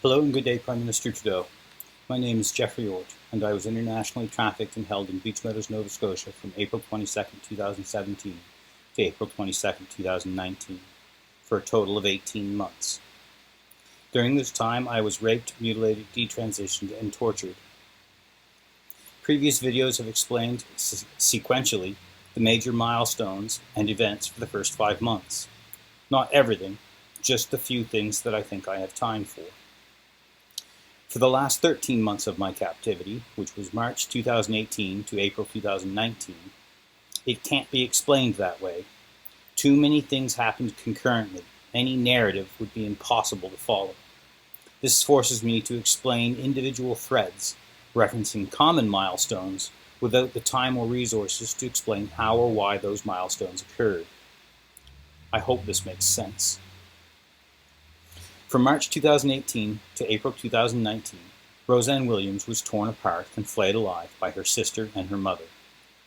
Hello and good day, Prime Minister Trudeau. My name is Jeffrey Ort, and I was internationally trafficked and held in Beach Meadows, Nova Scotia from April 22, 2017 to April 22, 2019, for a total of 18 months. During this time, I was raped, mutilated, detransitioned, and tortured. Previous videos have explained sequentially the major milestones and events for the first 5 months. Not everything, just the few things that I think I have time for. For the last 13 months of my captivity, which was March 2018 to April 2019, it can't be explained that way. Too many things happened concurrently. Any narrative would be impossible to follow. This forces me to explain individual threads, referencing common milestones, without the time or resources to explain how or why those milestones occurred. I hope this makes sense. From March 2018 to April 2019, Roseanne Williams was torn apart and flayed alive by her sister and her mother.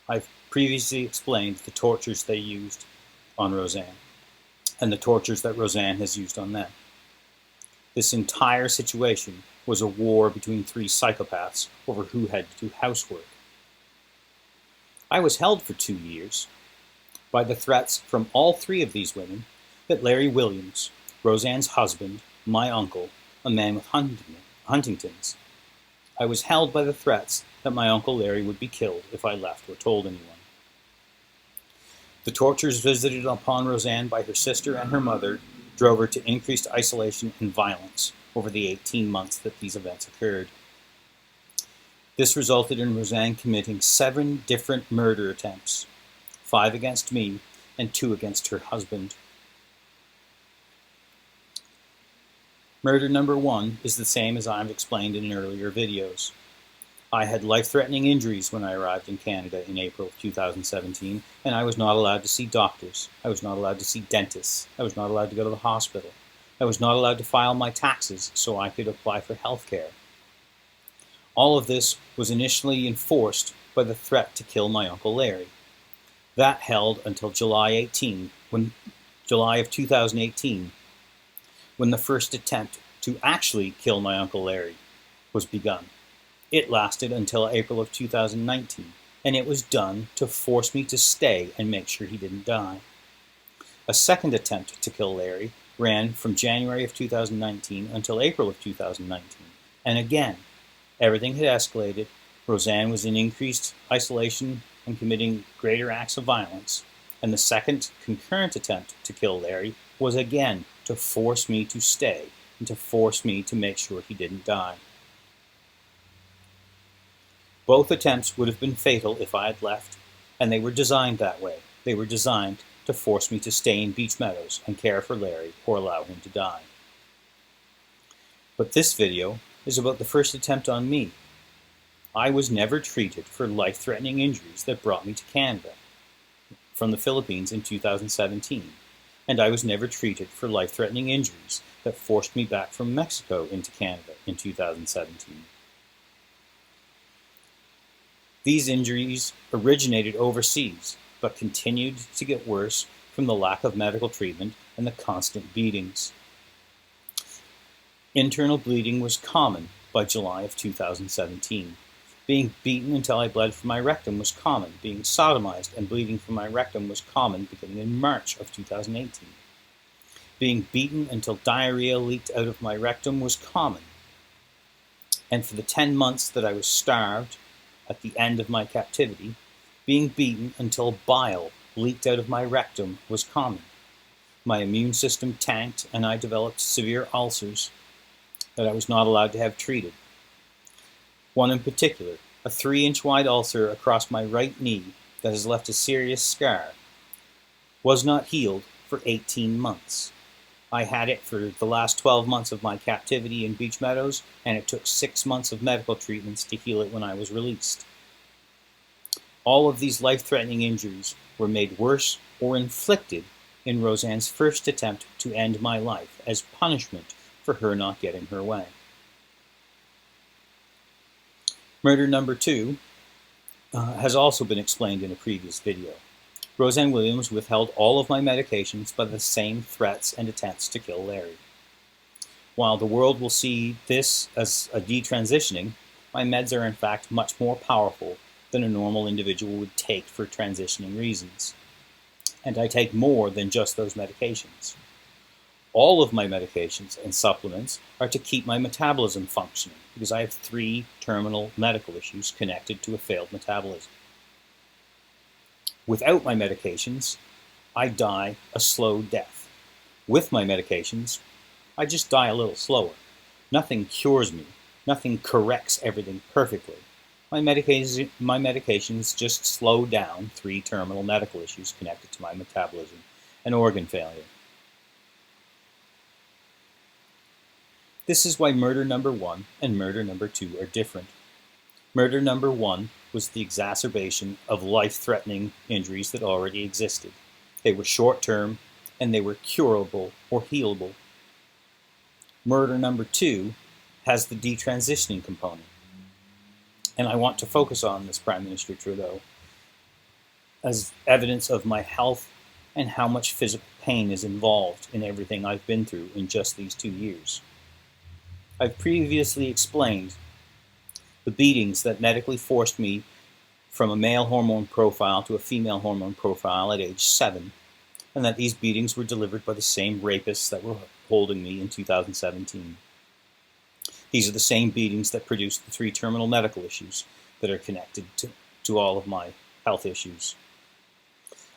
I've previously explained the tortures they used on Roseanne, and the tortures that Roseanne has used on them. This entire situation was a war between three psychopaths over who had to do housework. I was held for 2 years by the threats from all three of these women that Larry Williams, Roseanne's husband, my uncle, a man with Huntington's. I was held by the threats that my Uncle Larry would be killed if I left or told anyone. The tortures visited upon Roseanne by her sister and her mother drove her to increased isolation and violence over the 18 months that these events occurred. This resulted in Roseanne committing 7 different murder attempts, 5 against me and 2 against her husband. Murder number 1 is the same as I've explained in earlier videos. I had life-threatening injuries when I arrived in Canada in April of 2017, and I was not allowed to see doctors. I was not allowed to see dentists. I was not allowed to go to the hospital. I was not allowed to file my taxes so I could apply for health care. All of this was initially enforced by the threat to kill my Uncle Larry. That held until July of 2018, when the first attempt to actually kill my Uncle Larry was begun. It lasted until April of 2019, and it was done to force me to stay and make sure he didn't die. A second attempt to kill Larry ran from January of 2019 until April of 2019, and again, everything had escalated. Roseanne was in increased isolation and committing greater acts of violence, and the second concurrent attempt to kill Larry was again to force me to stay and to force me to make sure he didn't die. Both attempts would have been fatal if I had left, and they were designed that way. They were designed to force me to stay in Beach Meadows and care for Larry or allow him to die. But this video is about the first attempt on me. I was never treated for life-threatening injuries that brought me to Canada from the Philippines in 2017. And I was never treated for life-threatening injuries that forced me back from Mexico into Canada in 2017. These injuries originated overseas, but continued to get worse from the lack of medical treatment and the constant beatings. Internal bleeding was common by July of 2017. Being beaten until I bled from my rectum was common. Being sodomized and bleeding from my rectum was common beginning in March of 2018. Being beaten until diarrhea leaked out of my rectum was common. And for the 10 months that I was starved at the end of my captivity, being beaten until bile leaked out of my rectum was common. My immune system tanked and I developed severe ulcers that I was not allowed to have treated. One in particular, a 3-inch wide ulcer across my right knee that has left a serious scar, was not healed for 18 months. I had it for the last 12 months of my captivity in Beach Meadows, and it took 6 months of medical treatments to heal it when I was released. All of these life-threatening injuries were made worse or inflicted in Roseanne's first attempt to end my life as punishment for her not getting her way. Murder number 2 has also been explained in a previous video. Roseanne Williams withheld all of my medications by the same threats and attempts to kill Larry. While the world will see this as a detransitioning, my meds are in fact much more powerful than a normal individual would take for transitioning reasons. And I take more than just those medications. All of my medications and supplements are to keep my metabolism functioning because I have 3 terminal medical issues connected to a failed metabolism. Without my medications, I die a slow death. With my medications, I just die a little slower. Nothing cures me. Nothing corrects everything perfectly. My medications just slow down 3 terminal medical issues connected to my metabolism and organ failure. This is why murder number 1 and murder number 2 are different. Murder number 1 was the exacerbation of life-threatening injuries that already existed. They were short-term and they were curable or healable. Murder number 2 has the detransitioning component. And I want to focus on this, Prime Minister Trudeau, as evidence of my health and how much physical pain is involved in everything I've been through in just these 2 years. I've previously explained the beatings that medically forced me from a male hormone profile to a female hormone profile at age 7, and that these beatings were delivered by the same rapists that were holding me in 2017. These are the same beatings that produced the 3 terminal medical issues that are connected to all of my health issues.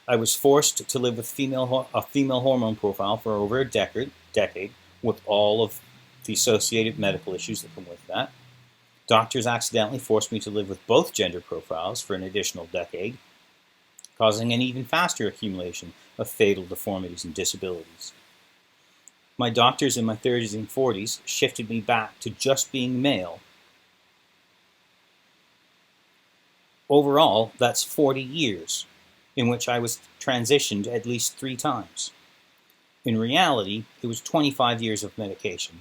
I was forced to live with a female hormone profile for over a decade with all of the associated medical issues that come with that. Doctors accidentally forced me to live with both gender profiles for an additional decade, causing an even faster accumulation of fatal deformities and disabilities. My doctors in my 30s and 40s shifted me back to just being male. Overall, that's 40 years in which I was transitioned at least 3 times. In reality, it was 25 years of medication.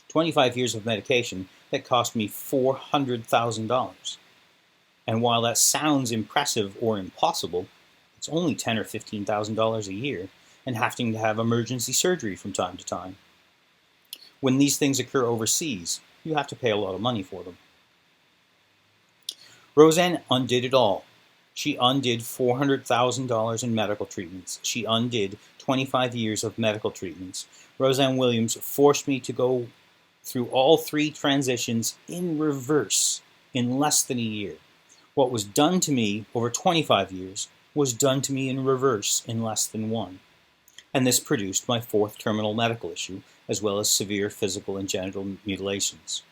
25 years of medication that cost me $400,000. And while that sounds impressive or impossible, it's only $10,000 or $15,000 a year, and having to have emergency surgery from time to time. When these things occur overseas, you have to pay a lot of money for them. Roseanne undid it all. She undid $400,000 in medical treatments. She undid 25 years of medical treatments. Roseanne Williams forced me to go through all 3 transitions in reverse in less than a year. What was done to me over 25 years was done to me in reverse in less than 1. And this produced my 4th terminal medical issue, as well as severe physical and genital mutilations.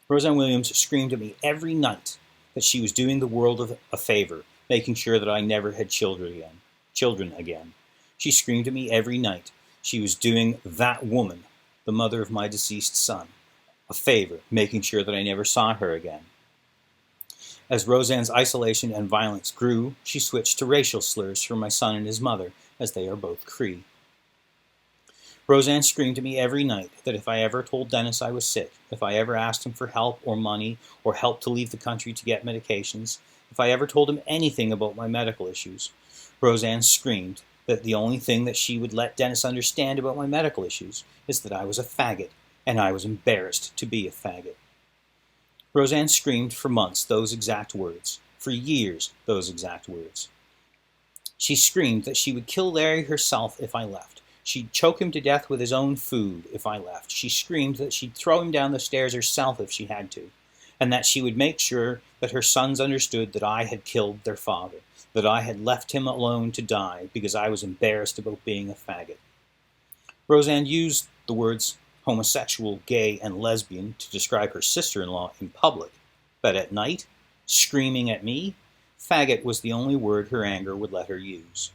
Roseanne Williams screamed at me every night that she was doing the world a favor, making sure that I never had children again. She screamed at me every night she was doing that woman, the mother of my deceased son, a favor, making sure that I never saw her again. As Roseanne's isolation and violence grew, she switched to racial slurs for my son and his mother, as they are both Cree. Roseanne screamed at me every night that if I ever told Dennis I was sick, if I ever asked him for help or money or help to leave the country to get medications, if I ever told him anything about my medical issues, Roseanne screamed that the only thing that she would let Dennis understand about my medical issues is that I was a faggot, and I was embarrassed to be a faggot. Roseanne screamed for months those exact words, for years those exact words. She screamed that she would kill Larry herself if I left. She'd choke him to death with his own food if I left. She screamed that she'd throw him down the stairs herself if she had to, and that she would make sure that her sons understood that I had killed their father, that I had left him alone to die because I was embarrassed about being a faggot. Roseanne used the words homosexual, gay, and lesbian to describe her sister-in-law in public, but at night, screaming at me, faggot was the only word her anger would let her use.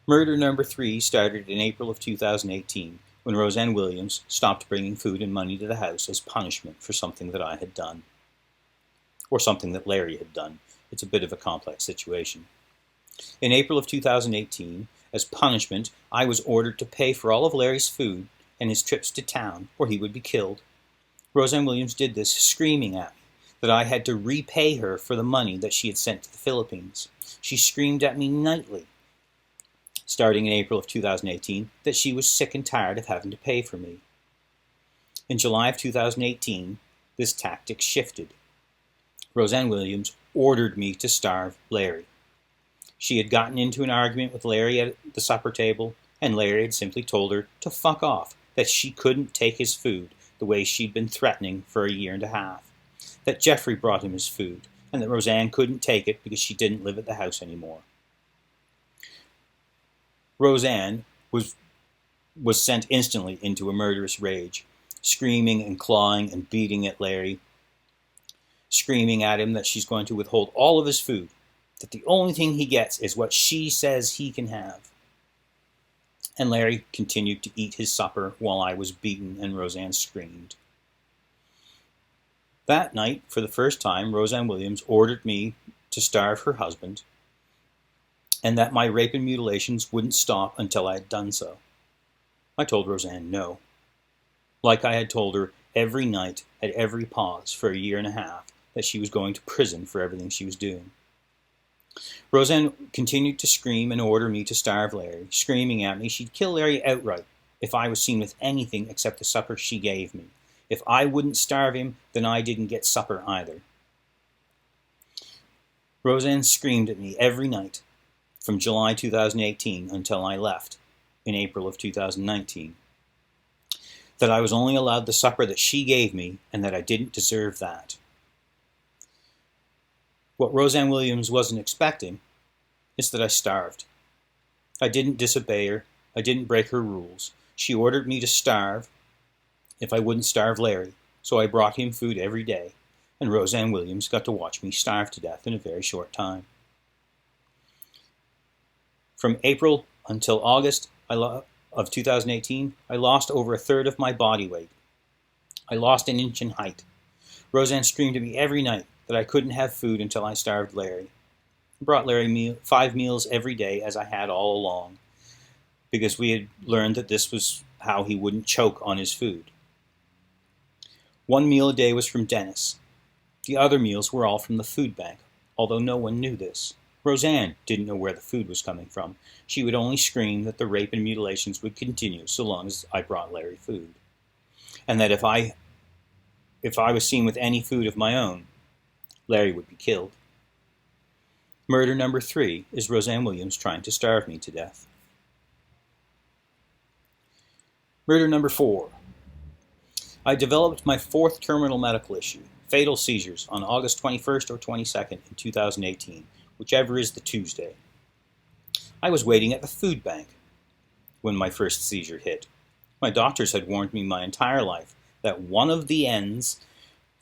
Murder number 3 started in April of 2018, when Roseanne Williams stopped bringing food and money to the house as punishment for something that I had done. Or something that Larry had done. It's a bit of a complex situation. In April of 2018, as punishment, I was ordered to pay for all of Larry's food and his trips to town, or he would be killed. Roseanne Williams did this, screaming at me that I had to repay her for the money that she had sent to the Philippines. She screamed at me nightly, starting in April of 2018, that she was sick and tired of having to pay for me. In July of 2018, this tactic shifted. Roseanne Williams ordered me to starve Larry. She had gotten into an argument with Larry at the supper table, and Larry had simply told her to fuck off, that she couldn't take his food the way she'd been threatening for a year and a half, that Jeffrey brought him his food, and that Roseanne couldn't take it because she didn't live at the house anymore. Roseanne was sent instantly into a murderous rage, screaming and clawing and beating at Larry, screaming at him that she's going to withhold all of his food, that the only thing he gets is what she says he can have. And Larry continued to eat his supper while I was beaten and Roseanne screamed. That night, for the first time, Roseanne Williams ordered me to starve her husband, and that my rape and mutilations wouldn't stop until I had done so. I told Roseanne no, like I had told her every night at every pause for a year and a half that she was going to prison for everything she was doing. Roseanne continued to scream and order me to starve Larry, screaming at me she'd kill Larry outright if I was seen with anything except the supper she gave me. If I wouldn't starve him, then I didn't get supper either. Roseanne screamed at me every night from July 2018 until I left in April of 2019. That I was only allowed the supper that she gave me and that I didn't deserve that. What Roseanne Williams wasn't expecting is that I starved. I didn't disobey her. I didn't break her rules. She ordered me to starve if I wouldn't starve Larry, so I brought him food every day, and Roseanne Williams got to watch me starve to death in a very short time. From April until August of 2018, I lost over a third of my body weight. I lost an inch in height. Roseanne screamed at me every night that I couldn't have food until I starved Larry. I brought Larry 5 meals every day, as I had all along, because we had learned that this was how he wouldn't choke on his food. 1 meal a day was from Dennis. The other meals were all from the food bank, although no one knew this. Roseanne didn't know where the food was coming from. She would only scream that the rape and mutilations would continue so long as I brought Larry food, and that if I was seen with any food of my own, Larry would be killed. Murder number 3 is Roseanne Williams trying to starve me to death. Murder number 4. I developed my 4th terminal medical issue, fatal seizures, on August 21st or 22nd in 2018, whichever is the Tuesday. I was waiting at the food bank when my first seizure hit. My doctors had warned me my entire life that one of the ends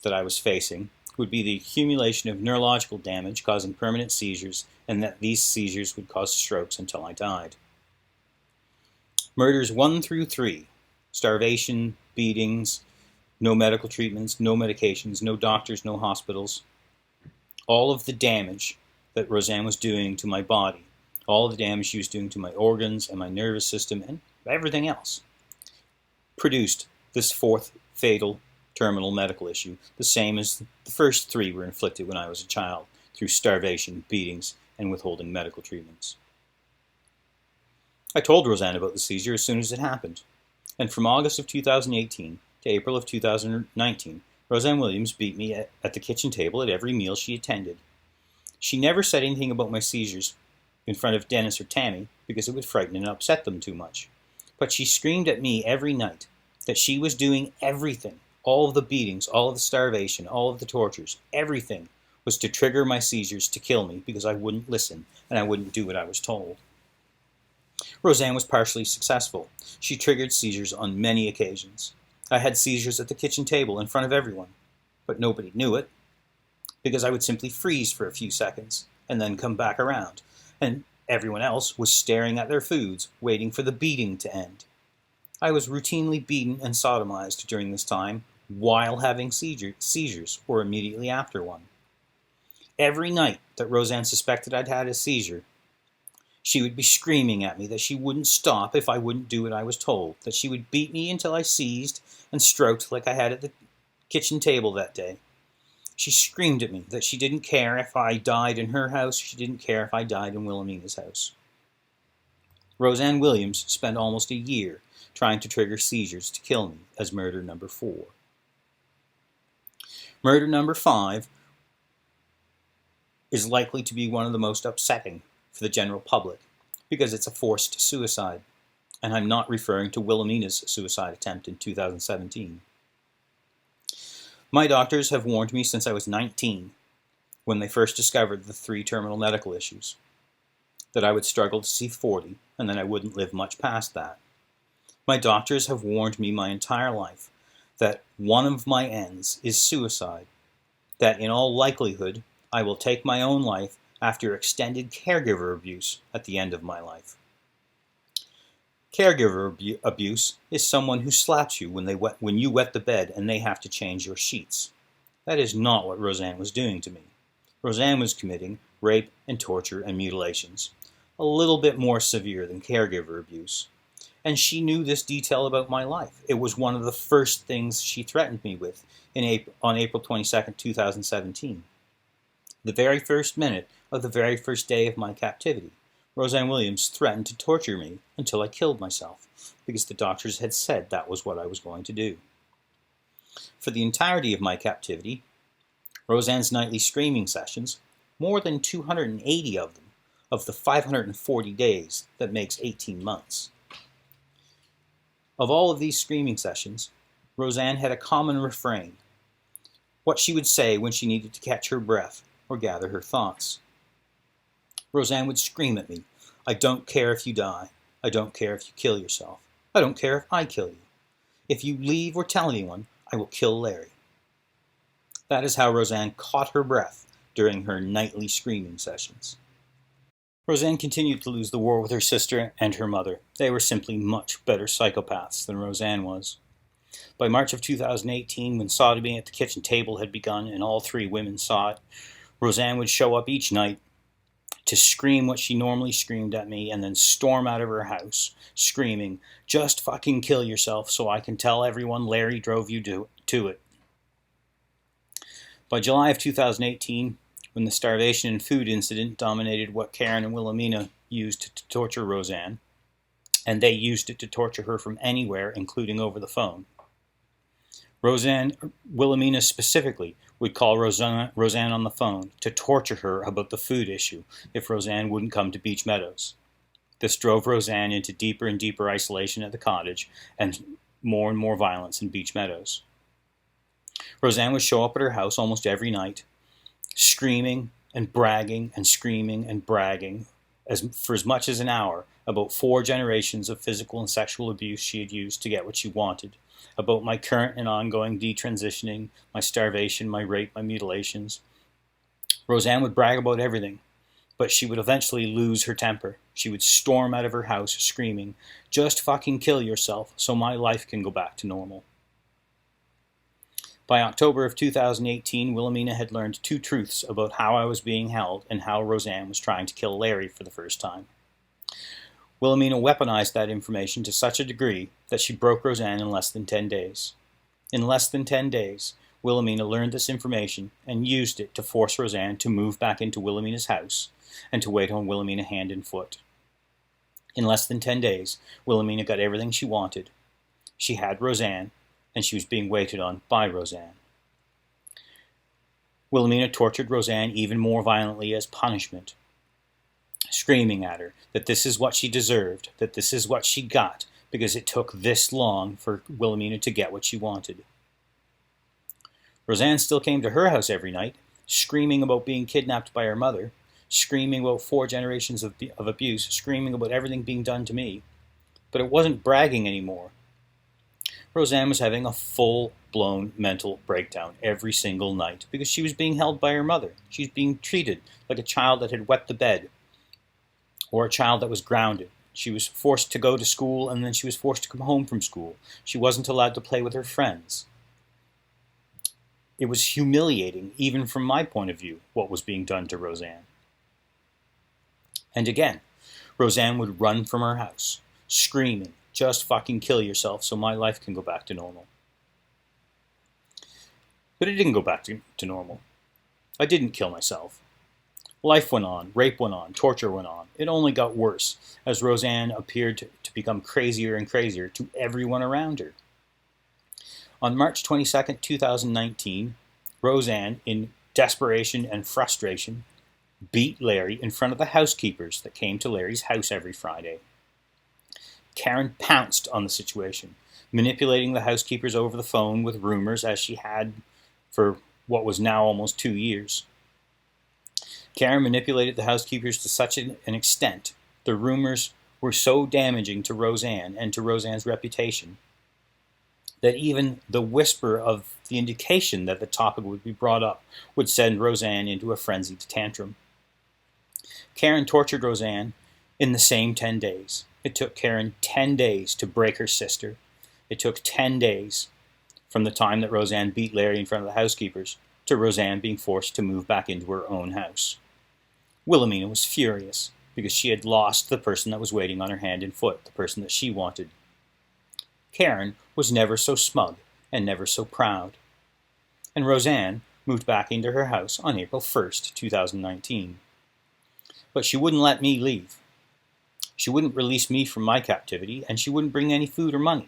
that I was facing would be the accumulation of neurological damage causing permanent seizures, and that these seizures would cause strokes until I died. Murders 1 through 3, starvation, beatings, no medical treatments, no medications, no doctors, no hospitals, all of the damage that Roseanne was doing to my body, all of the damage she was doing to my organs and my nervous system and everything else, produced this 4th fatal terminal medical issue, the same as the first 3 were inflicted when I was a child, through starvation, beatings, and withholding medical treatments. I told Roseanne about the seizure as soon as it happened, and from August of 2018 to April of 2019, Roseanne Williams beat me at the kitchen table at every meal she attended. She never said anything about my seizures in front of Dennis or Tammy because it would frighten and upset them too much, but she screamed at me every night that she was doing everything, all of the beatings, all of the starvation, all of the tortures, everything was to trigger my seizures to kill me because I wouldn't listen and I wouldn't do what I was told. Roseanne was partially successful. She triggered seizures on many occasions. I had seizures at the kitchen table in front of everyone, but nobody knew it because I would simply freeze for a few seconds and then come back around, and everyone else was staring at their foods, waiting for the beating to end. I was routinely beaten and sodomized during this time while having seizures or immediately after one. Every night that Roseanne suspected I'd had a seizure, she would be screaming at me that she wouldn't stop if I wouldn't do what I was told, that she would beat me until I seized and stroked like I had at the kitchen table that day. She screamed at me that she didn't care if I died in her house, she didn't care if I died in Wilhelmina's house. Roseanne Williams spent almost a year trying to trigger seizures to kill me as murder number 4. Murder number 5 is likely to be one of the most upsetting for the general public because it's a forced suicide, and I'm not referring to Wilhelmina's suicide attempt in 2017. My doctors have warned me since I was 19, when they first discovered the 3 terminal medical issues, that I would struggle to see 40 and that I wouldn't live much past that. My doctors have warned me my entire life that one of my ends is suicide, that in all likelihood I will take my own life after extended caregiver abuse at the end of my life. Caregiver abuse is someone who slaps you when you wet the bed and they have to change your sheets. That is not what Roseanne was doing to me. Roseanne was committing rape and torture and mutilations, a little bit more severe than caregiver abuse. And she knew this detail about my life. It was one of the first things she threatened me with on April 22, 2017. The very first minute of the very first day of my captivity, Roseanne Williams threatened to torture me until I killed myself, because the doctors had said that was what I was going to do. For the entirety of my captivity, Roseanne's nightly screaming sessions, more than 280 of them, of the 540 days that makes 18 months. Of all of these screaming sessions, Roseanne had a common refrain, what she would say when she needed to catch her breath or gather her thoughts. Roseanne would scream at me, "I don't care if you die. I don't care if you kill yourself. I don't care if I kill you. If you leave or tell anyone, I will kill Larry." That is how Roseanne caught her breath during her nightly screaming sessions. Roseanne continued to lose the war with her sister and her mother. They were simply much better psychopaths than Roseanne was. By March of 2018, when sodomy at the kitchen table had begun and all 3 women saw it, Roseanne would show up each night to scream what she normally screamed at me and then storm out of her house, screaming, "Just fucking kill yourself so I can tell everyone Larry drove you to it." By July of 2018, when the starvation and food incident dominated what Karen and Wilhelmina used to torture Roseanne, and they used it to torture her from anywhere, including over the phone, Wilhelmina specifically, would call Roseanne on the phone to torture her about the food issue if Roseanne wouldn't come to Beach Meadows. This drove Roseanne into deeper and deeper isolation at the cottage and more violence in Beach Meadows. Roseanne would show up at her house almost every night, screaming and bragging and screaming and bragging for as much as an hour about 4 generations of physical and sexual abuse she had used to get what she wanted, about my current and ongoing detransitioning, my starvation, my rape, my mutilations. Roseanne would brag about everything, but she would eventually lose her temper. She would storm out of her house screaming, "Just fucking kill yourself so my life can go back to normal." By October of 2018, Wilhelmina had learned 2 truths about how I was being held and how Roseanne was trying to kill Larry for the first time. Wilhelmina weaponized that information to such a degree that she broke Roseanne in less than 10 days. In less than 10 days, Wilhelmina learned this information and used it to force Roseanne to move back into Wilhelmina's house and to wait on Wilhelmina hand and foot. In less than 10 days, Wilhelmina got everything she wanted. She had Roseanne, and she was being waited on by Roseanne. Wilhelmina tortured Roseanne even more violently as punishment, screaming at her that this is what she deserved, that this is what she got, because it took this long for Wilhelmina to get what she wanted. Roseanne still came to her house every night, screaming about being kidnapped by her mother, screaming about 4 generations of abuse, screaming about everything being done to me. But it wasn't bragging anymore. Roseanne was having a full-blown mental breakdown every single night because she was being held by her mother. She was being treated like a child that had wet the bed or a child that was grounded. She was forced to go to school and then she was forced to come home from school. She wasn't allowed to play with her friends. It was humiliating, even from my point of view, what was being done to Roseanne. And again, Roseanne would run from her house, screaming, "Just fucking kill yourself so my life can go back to normal." But it didn't go back to normal. I didn't kill myself. Life went on, rape went on, torture went on. It only got worse as Roseanne appeared to become crazier and crazier to everyone around her. On March 22nd, 2019, Roseanne, in desperation and frustration, beat Larry in front of the housekeepers that came to Larry's house every Friday. Karen pounced on the situation, manipulating the housekeepers over the phone with rumors as she had for what was now almost 2 years. Karen manipulated the housekeepers to such an extent, the rumors were so damaging to Roseanne and to Roseanne's reputation, that even the whisper of the indication that the topic would be brought up would send Roseanne into a frenzied tantrum. Karen tortured Roseanne in the same 10 days. It took Karen 10 days to break her sister. It took 10 days from the time that Roseanne beat Larry in front of the housekeepers to Roseanne being forced to move back into her own house. Wilhelmina was furious because she had lost the person that was waiting on her hand and foot, the person that she wanted. Karen was never so smug and never so proud. And Roseanne moved back into her house on April 1st, 2019. But she wouldn't let me leave. She wouldn't release me from my captivity, and she wouldn't bring any food or money.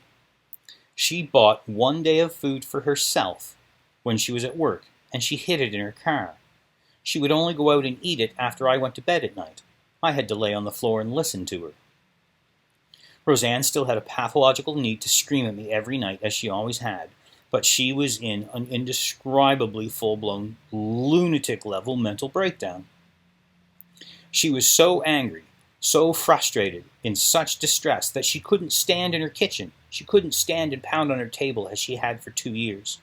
She bought 1 day of food for herself when she was at work, and she hid it in her car. She would only go out and eat it after I went to bed at night. I had to lay on the floor and listen to her. Roseanne still had a pathological need to scream at me every night, as she always had, but she was in an indescribably full-blown lunatic-level mental breakdown. She was so angry, so frustrated, in such distress that she couldn't stand in her kitchen. She couldn't stand and pound on her table as she had for 2 years.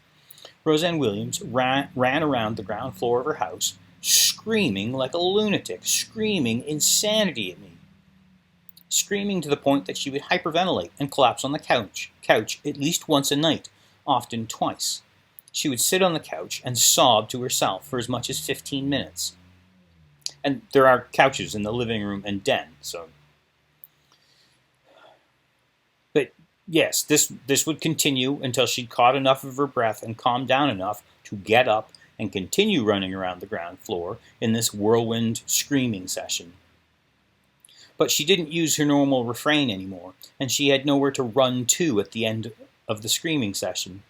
Roseanne Williams ran around the ground floor of her house, screaming like a lunatic, screaming insanity at me. Screaming to the point that she would hyperventilate and collapse on the couch at least once a night, often twice. She would sit on the couch and sob to herself for as much as 15 minutes. And there are couches in the living room and den, so. But yes, this would continue until she'd caught enough of her breath and calmed down enough to get up and continue running around the ground floor in this whirlwind screaming session. But she didn't use her normal refrain anymore, and she had nowhere to run to at the end of the screaming session.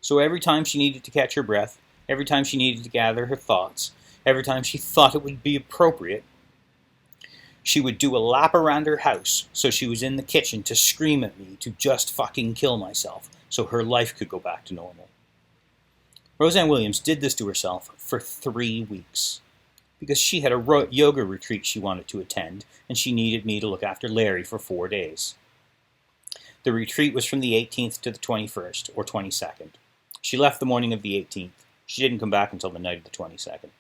So every time she needed to catch her breath, every time she needed to gather her thoughts, every time she thought it would be appropriate, she would do a lap around her house so she was in the kitchen to scream at me to just fucking kill myself so her life could go back to normal. Roseanne Williams did this to herself for 3 weeks because she had a yoga retreat she wanted to attend, and she needed me to look after Larry for 4 days. The retreat was from the 18th to the 21st, or 22nd. She left the morning of the 18th. She didn't come back until the night of the 22nd.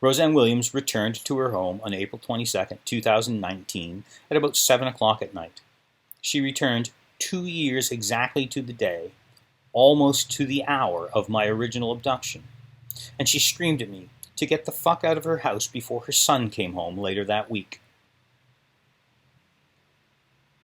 Roseanne Williams returned to her home on April 22nd, 2019, at about 7 o'clock at night. She returned 2 years exactly to the day, almost to the hour of my original abduction, and she screamed at me to get the fuck out of her house before her son came home later that week.